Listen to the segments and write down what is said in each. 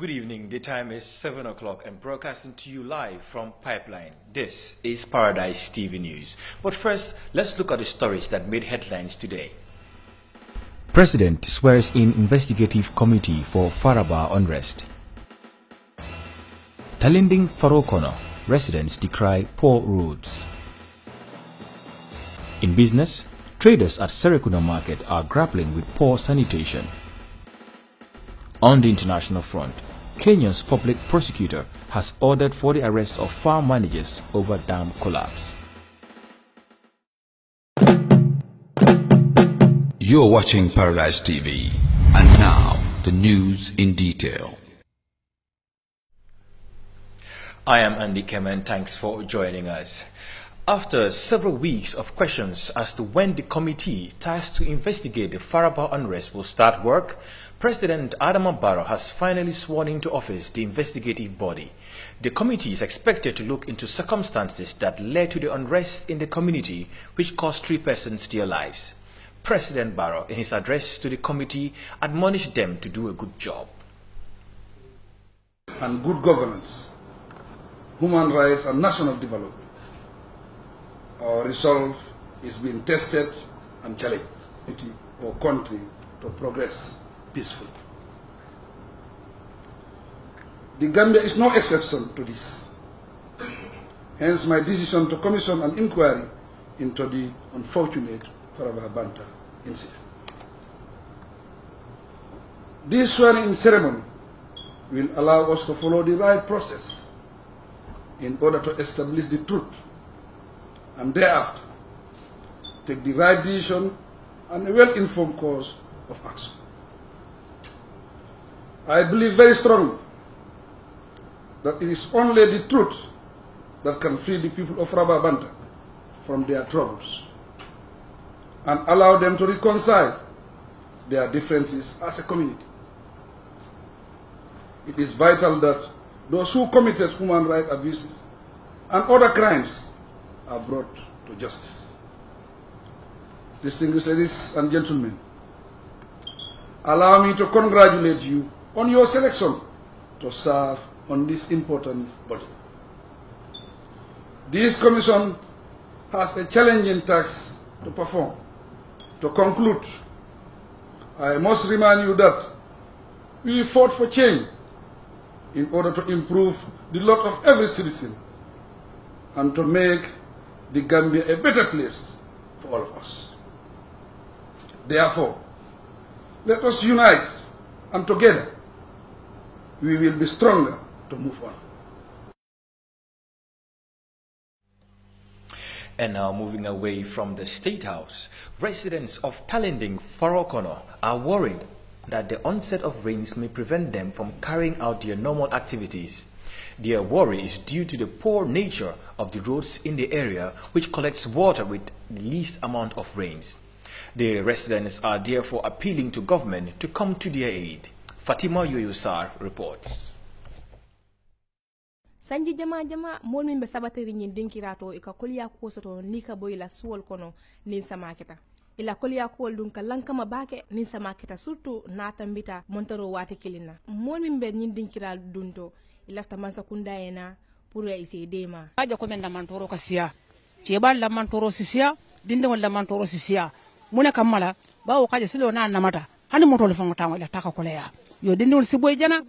Good evening. The time is 7 o'clock and broadcasting to you live from Pipeline. This is Paradise TV News. But first, let's look at the stories that made headlines today. President swears in investigative committee for Faraba unrest. Talinding Farokono, residents decry poor roads. In business, traders at Serekunda market are grappling with poor sanitation. On the international front, Kenya's public prosecutor has ordered for the arrest of farm managers over dam collapse. You're watching Paradise TV, and now the news in detail. I am Andy Kemen. Thanks for joining us. After several weeks of questions as to when the committee tasked to investigate the Faraba unrest will start work, President Adama Barrow has finally sworn into office the investigative body. The committee is expected to look into circumstances that led to the unrest in the community, which cost 3 persons their lives. President Barrow, in his address to the committee, admonished them to do a good job. And good governance, human rights and national development. Our resolve is being tested and challenged. Our country to progress peacefully. The Gambia is no exception to this. Hence my decision to commission an inquiry into the unfortunate Faraba Banta incident. This swearing-in ceremony will allow us to follow the right process in order to establish the truth and thereafter take the right decision and a well-informed course of action. I believe very strongly that it is only the truth that can free the people of Faraba Banta from their troubles and allow them to reconcile their differences as a community. It is vital that those who committed human rights abuses and other crimes are brought to justice. Distinguished ladies and gentlemen, allow me to congratulate you on your selection to serve on this important body. This commission has a challenging task to perform. To conclude, I must remind you that we fought for change in order to improve the lot of every citizen and to make the Gambia a better place for all of us. Therefore, let us unite, and together we will be stronger to move on. And now moving away from the State House, residents of Talinding Farokono are worried that the onset of rains may prevent them from carrying out their normal activities. Their worry is due to the poor nature of the roads in the area, which collects water with the least amount of rains. The residents are therefore appealing to government to come to their aid. Fatima Yoyosar reports. Sanji jama mol min be sabateri nyin dinkirato ika koliya ko soto nika boy la suwol kono nin samaketa ila koliya ko dun ka lankama bake nin samaketa surtout nata mbita montoro wati kilina mol min be nyin dinkiral dunto ila ta mansa kunda ena pour essayer dema aja ko men la mantoro ka siya tebal la mantoro sisiya dinde wala mantoro sisiya mune kamala bawo kaje silo na namata hani motolo fango tango ila taka koleya yo dinde won siboy jana.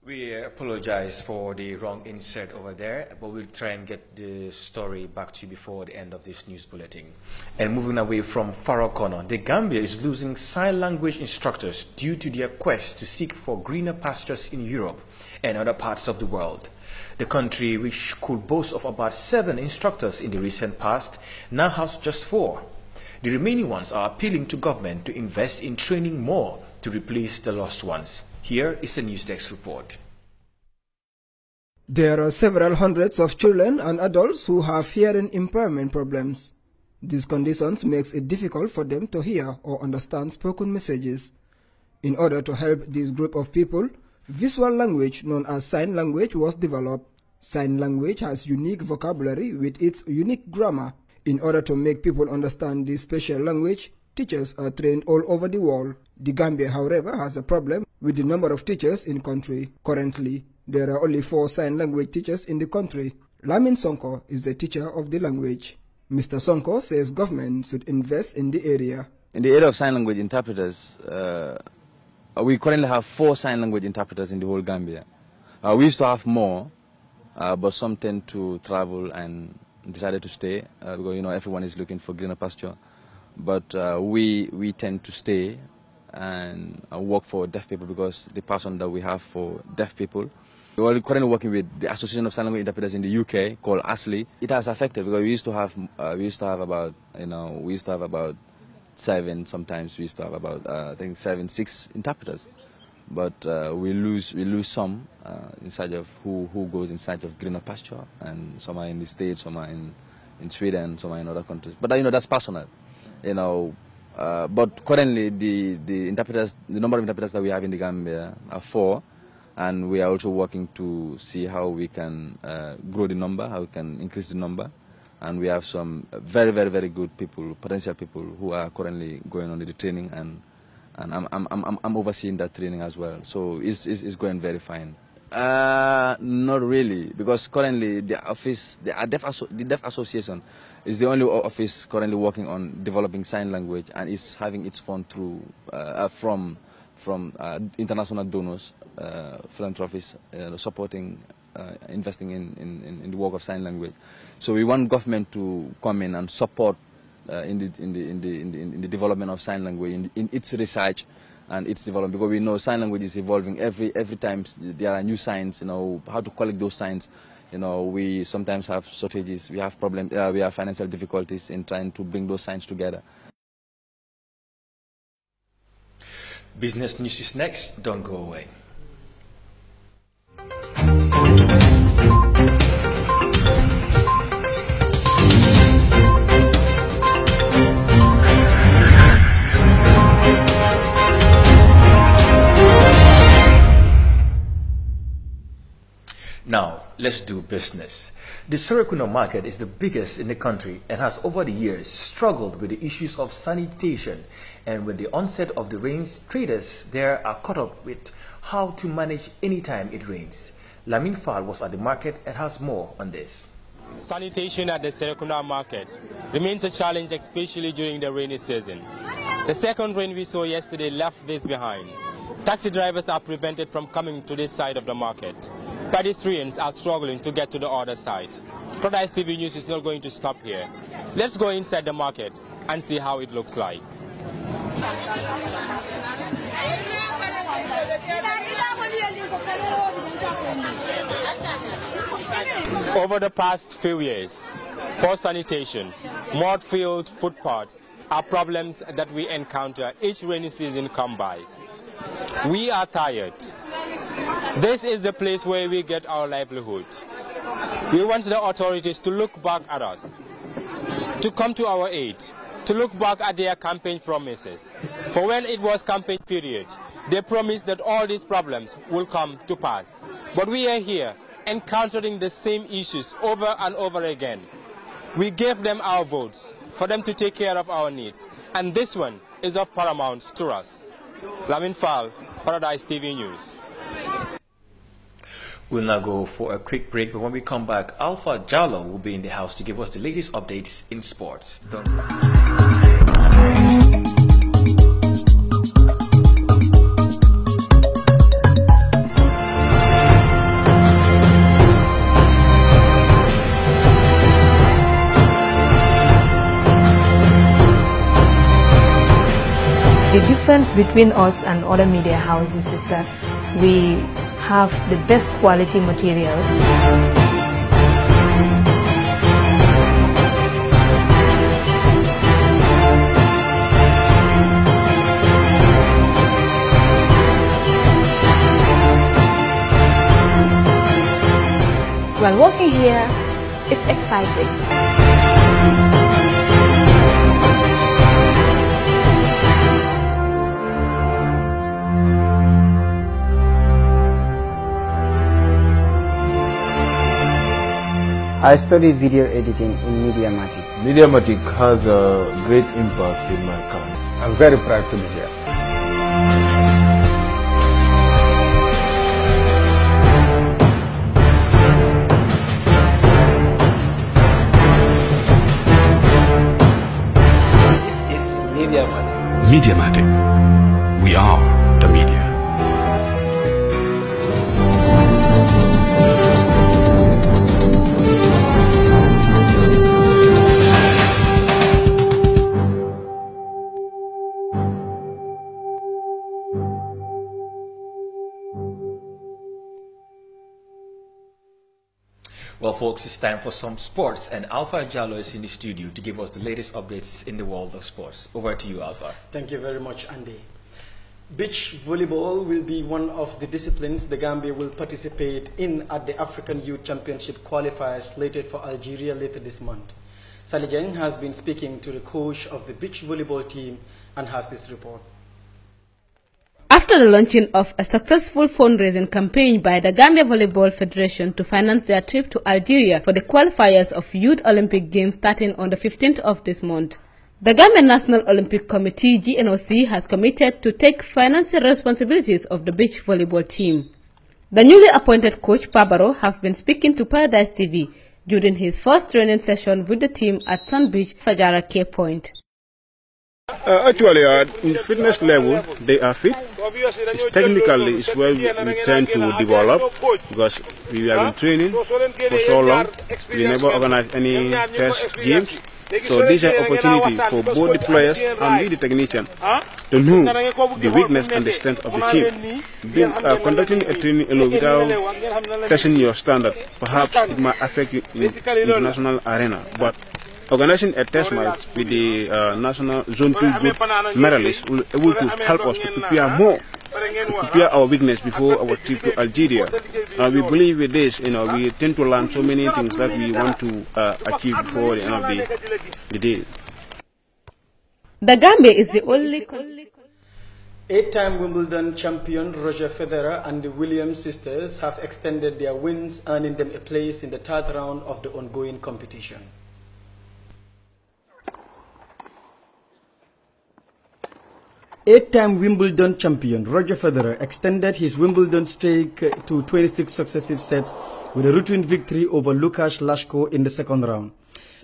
We apologize for the wrong insert over there, but we'll try and get the story back to you before the end of this news bulletin. And moving away from Farokono, the Gambia is losing sign language instructors due to their quest to seek for greener pastures in Europe and other parts of the world. The country, which could boast of about 7 instructors in the recent past, now has just 4. The remaining ones are appealing to government to invest in training more to replace the lost ones. Here is a News Desk report. There are several hundreds of children and adults who have hearing impairment problems. These conditions makes it difficult for them to hear or understand spoken messages. In order to help this group of people, visual language known as sign language was developed. Sign language has unique vocabulary with its unique grammar. In order to make people understand this special language, teachers are trained all over the world. The Gambia, however, has a problem with the number of teachers in country. Currently, there are only 4 sign language teachers in the country. Lamin Sonko is the teacher of the language. Mr. Sonko says government should invest in the area. In the area of sign language interpreters, we currently have 4 sign language interpreters in the whole Gambia. We used to have more, but some tend to travel and decided to stay because, you know, everyone is looking for greener pasture. But we tend to stay and work for deaf people because the passion that we have for deaf people. We're currently working with the Association of Sign Language Interpreters in the UK called ASLI. It has affected because we used to have about 7. Sometimes we used to have about I think 7, 6 interpreters. But we lose some in search of who goes in search of greener pasture, and some are in the States, some are in Sweden, some are in other countries. But you know, that's personal, you know. But currently the interpreters, the number of interpreters that we have in the Gambia are 4, and we are also working to see how we can grow the number, how we can increase the number. And we have some very, very, very good people, potential people who are currently going on the training, and I'm overseeing that training as well. So it's going very fine. Not really, because currently the office, the Deaf Association is the only office currently working on developing sign language, and is having its fund through from international donors, philanthropists, supporting, investing in the work of sign language. So we want government to come in and support in the development of sign language, in its research and its development, because we know sign language is evolving every time. There are new signs, you know, how to collect those signs. You know, we sometimes have shortages, we have problems, we have financial difficulties in trying to bring those signs together. Business news is next. Don't go away. Now, let's do business. The Serekunda market is the biggest in the country and has over the years struggled with the issues of sanitation. And with the onset of the rains, traders there are caught up with how to manage anytime it rains. Lamin Fall was at the market and has more on this. Sanitation at the Serekunda market remains a challenge, especially during the rainy season. The second rain we saw yesterday left this behind. Taxi drivers are prevented from coming to this side of the market. Pedestrians are struggling to get to the other side. Paradise TV News is not going to stop here. Let's go inside the market and see how it looks like. Over the past few years, poor sanitation, mud-filled footpaths are problems that we encounter each rainy season come by. We are tired. This is the place where we get our livelihood. We want the authorities to look back at us, to come to our aid, to look back at their campaign promises. For when it was campaign period, they promised that all these problems will come to pass. But we are here encountering the same issues over and over again. We gave them our votes for them to take care of our needs, and this one is of paramount to us. Lamin Fall, Paradise TV News. We'll now go for a quick break, but when we come back, Alpha Jallo will be in the house to give us the latest updates in sports. Don't The difference between us and other media houses is that we have the best quality materials. While working here, it's exciting. I studied video editing in Mediamatic. Mediamatic has a great impact in my career. I'm very proud to be here. Well, folks, it's time for some sports, and Alpha Jallo is in the studio to give us the latest updates in the world of sports. Over to you, Alpha. Thank you very much, Andy. Beach volleyball will be one of the disciplines the Gambia will participate in at the African Youth Championship qualifiers slated for Algeria later this month. Sally Jeng has been speaking to the coach of the beach volleyball team and has this report. After the launching of a successful fundraising campaign by the Gambia Volleyball Federation to finance their trip to Algeria for the qualifiers of Youth Olympic Games starting on the 15th of this month, the Gambia National Olympic Committee (GNOC) has committed to take financial responsibilities of the beach volleyball team. The newly appointed coach Pabaro have been speaking to Paradise TV during his first training session with the team at Sun Beach, Fajara Cape Point. Actually, in fitness level, they are fit. Technically, it's well we tend to develop because we have been training for so long. We never organize any test games. So this is an opportunity for both the players and the technician to know the weakness and the strength of the team. Conducting a training alone without testing your standard, perhaps it might affect you in the international arena. But organizing a test match with the national Zone 2 group medalists will be able to help us to prepare more, to prepare our weakness before our trip to Algeria. We believe with this, we tend to learn so many things that we want to achieve before the end of the day. The Gambia is the only... Eight-time Wimbledon champion Roger Federer and the Williams sisters have extended their wins, earning them a place in the third round of the ongoing competition. Eight-time Wimbledon champion Roger Federer extended his Wimbledon streak to 26 successive sets with a routine victory over Lukasz Lashko in the second round.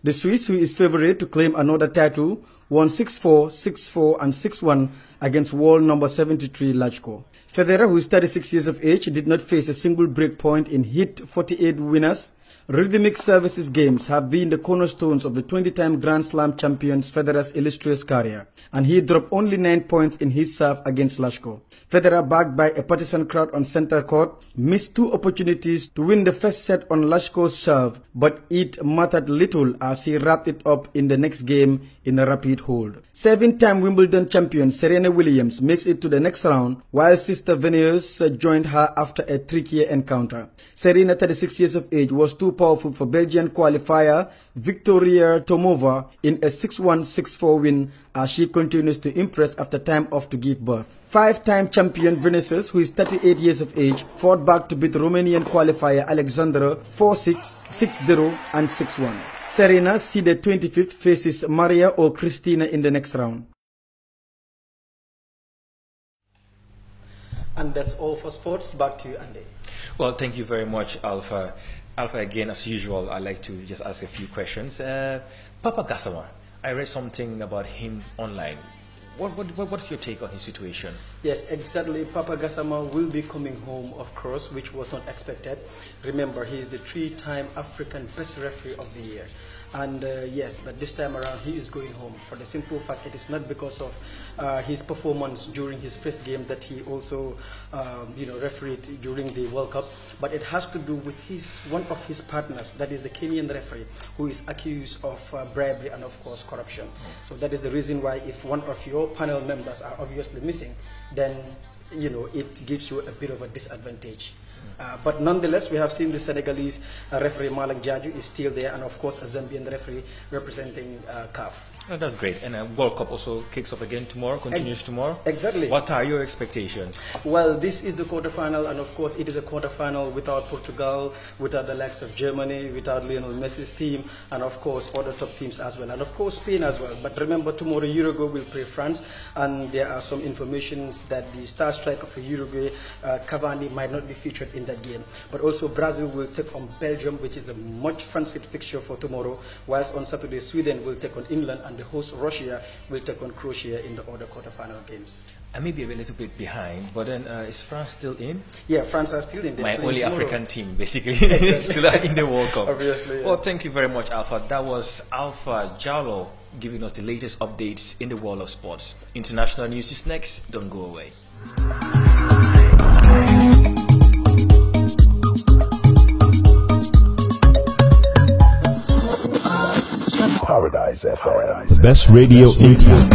The Swiss, who is favorite to claim another title, won 6-4, 6-4 and 6-1 against world number 73 Lashko. Federer, who is 36 years of age, did not face a single break point in hit 48 winners. Rhythmic services games have been the cornerstones of the 20-time Grand Slam champion's Federer's illustrious career, and he dropped only 9 points in his serve against Lashko. Federer, backed by a partisan crowd on center court, missed 2 opportunities to win the first set on Lashko's serve, but it mattered little as he wrapped it up in the next game in a rapid hold. 7-time Wimbledon champion Serena Williams makes it to the next round, while sister Venus joined her after a trickier encounter. Serena, 36 years of age, was too powerful for Belgian qualifier Victoria Tomova in a 6-1, 6-4 win as she continues to impress after time off to give birth. 5-time champion Vinicius, who is 38 years of age, fought back to beat Romanian qualifier Alexandra 4-6, 6-0 and 6-1. Serena, seeded 25th, faces Maria or Cristina in the next round. And that's all for sports. Back to you, Andy. Well, thank you very much, Alpha. Alpha, again, as usual, I'd like to just ask a few questions. Papa Gassama, I read something about him online. What's your take on his situation? Yes, exactly. Papa Gassama will be coming home, of course, which was not expected. Remember, he is the 3-time African Best Referee of the Year. And yes, but this time around he is going home for the simple fact it is not because of his performance during his first game that he also refereed during the World Cup, but it has to do with one of his partners, that is the Kenyan referee, who is accused of bribery and of course corruption. So that is the reason why if one of your panel members are obviously missing, then it gives you a bit of a disadvantage. But nonetheless, we have seen the Senegalese referee Malak Jaju is still there, and of course a Zambian referee representing CAF. Oh, that's great. And World Cup also kicks off again tomorrow, continues tomorrow. Exactly. What are your expectations? Well, this is the quarterfinal, and of course it is a quarterfinal without Portugal, without the likes of Germany, without Lionel Messi's team, and of course other top teams as well, and of course Spain as well. But remember, tomorrow Uruguay will play France, and there are some informations that the star striker for Uruguay, Cavani, might not be featured in that game. But also Brazil will take on Belgium, which is a much fancied fixture for tomorrow, whilst on Saturday Sweden will take on England, and the host Russia will take on Croatia in the other quarterfinal games. I may be a little bit behind, but then is France still in? Yeah, France are still in. My only tomorrow. African team, basically, still in the World Cup. Obviously, yes. Well, thank you very much, Alpha. That was Alpha Jallo giving us the latest updates in the world of sports. International news is next. Don't go away. Paradise FM, the best radio in town.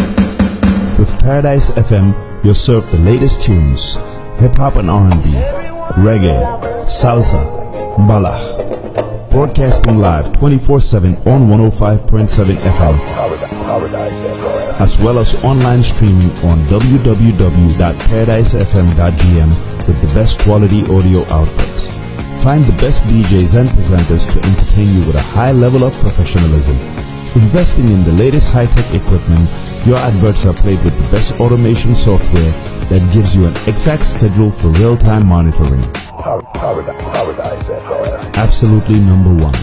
With Paradise FM, you're served the latest tunes, hip-hop and R&B, reggae, salsa, mbala. Broadcasting live 24/7 on 105.7 FM, Paradise FM, as well as online streaming on www.paradisefm.gm with the best quality audio output. Find the best DJs and presenters to entertain you with a high level of professionalism. Investing in the latest high-tech equipment, your adverts are played with the best automation software that gives you an exact schedule for real-time monitoring. Paradise FM. Absolutely number one.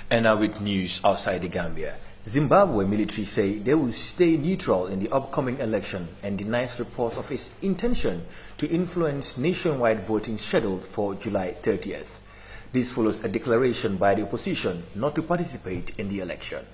And now with news outside the Gambia. Zimbabwe military say they will stay neutral in the upcoming election and denies reports of its intention to influence nationwide voting scheduled for July 30th. This follows a declaration by the opposition not to participate in the election.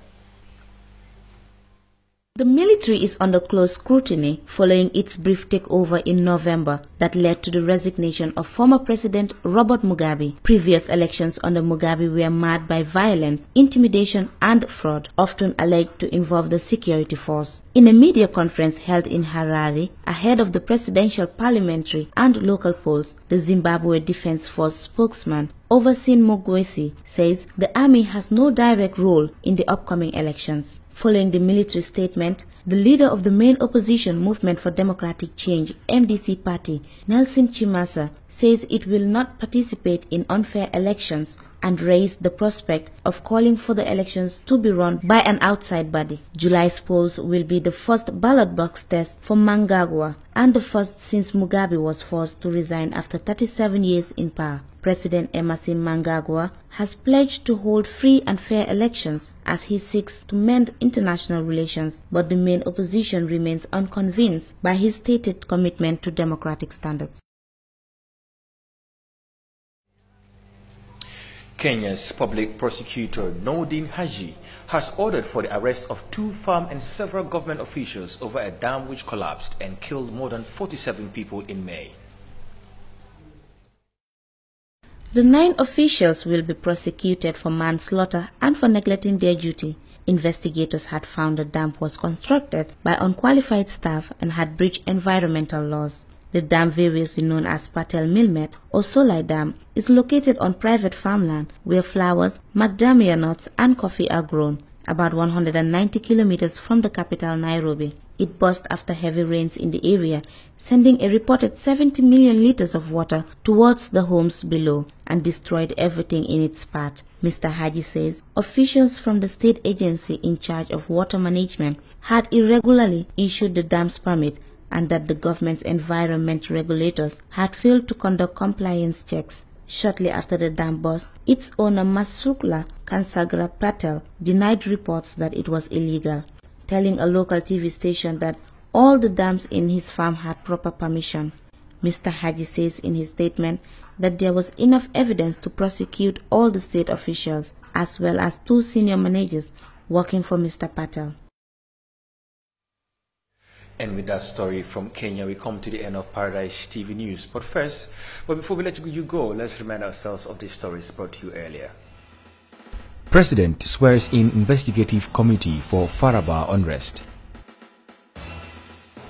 The military is under close scrutiny following its brief takeover in November that led to the resignation of former President Robert Mugabe. Previous elections under Mugabe were marred by violence, intimidation and fraud, often alleged to involve the security force. In a media conference held in Harare ahead of the presidential, parliamentary and local polls, the Zimbabwe Defense Force spokesman Overseen Mogwesi says the army has no direct role in the upcoming elections. Following the military statement, the leader of the main opposition Movement for Democratic Change (MDC) party, Nelson Chimasa, says it will not participate in unfair elections and raised the prospect of calling for the elections to be run by an outside body. July's polls will be the first ballot box test for Mnangagwa and the first since Mugabe was forced to resign after 37 years in power. President Emerson Mnangagwa has pledged to hold free and fair elections as he seeks to mend international relations, but the main opposition remains unconvinced by his stated commitment to democratic standards. Kenya's public prosecutor Nordin Haji has ordered for the arrest of 2 farm and several government officials over a dam which collapsed and killed more than 47 people in May. The 9 officials will be prosecuted for manslaughter and for neglecting their duty. Investigators had found the dam was constructed by unqualified staff and had breached environmental laws. The dam, variously known as Patel Milmet or Solai Dam, is located on private farmland where flowers, macadamia nuts and coffee are grown, about 190 kilometers from the capital Nairobi. It burst after heavy rains in the area, sending a reported 70 million liters of water towards the homes below and destroyed everything in its path. Mr. Haji says officials from the state agency in charge of water management had irregularly issued the dam's permit and that the government's environment regulators had failed to conduct compliance checks. Shortly after the dam burst, its owner Masukla Kansagra Patel denied reports that it was illegal, telling a local TV station that all the dams in his farm had proper permission. Mr. Haji says in his statement that there was enough evidence to prosecute all the state officials as well as 2 senior managers working for Mr. Patel. And with that story from Kenya, we come to the end of Paradise TV News. But before we let you go, let's remind ourselves of the stories brought to you earlier. President swears in investigative committee for Faraba unrest.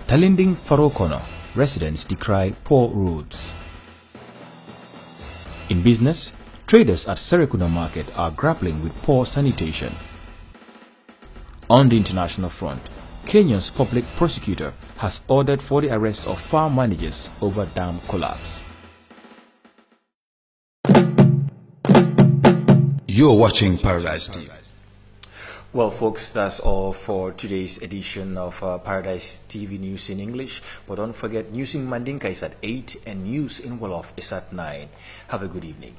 Talinding Farokono, residents decry poor roads. In business, traders at Serekunda Market are grappling with poor sanitation. On the international front, Kenya's public prosecutor has ordered for the arrest of farm managers over dam collapse. You're watching Paradise TV. Well, folks, that's all for today's edition of Paradise TV News in English. But don't forget, News in Mandinka is at 8 and News in Wolof is at 9. Have a good evening.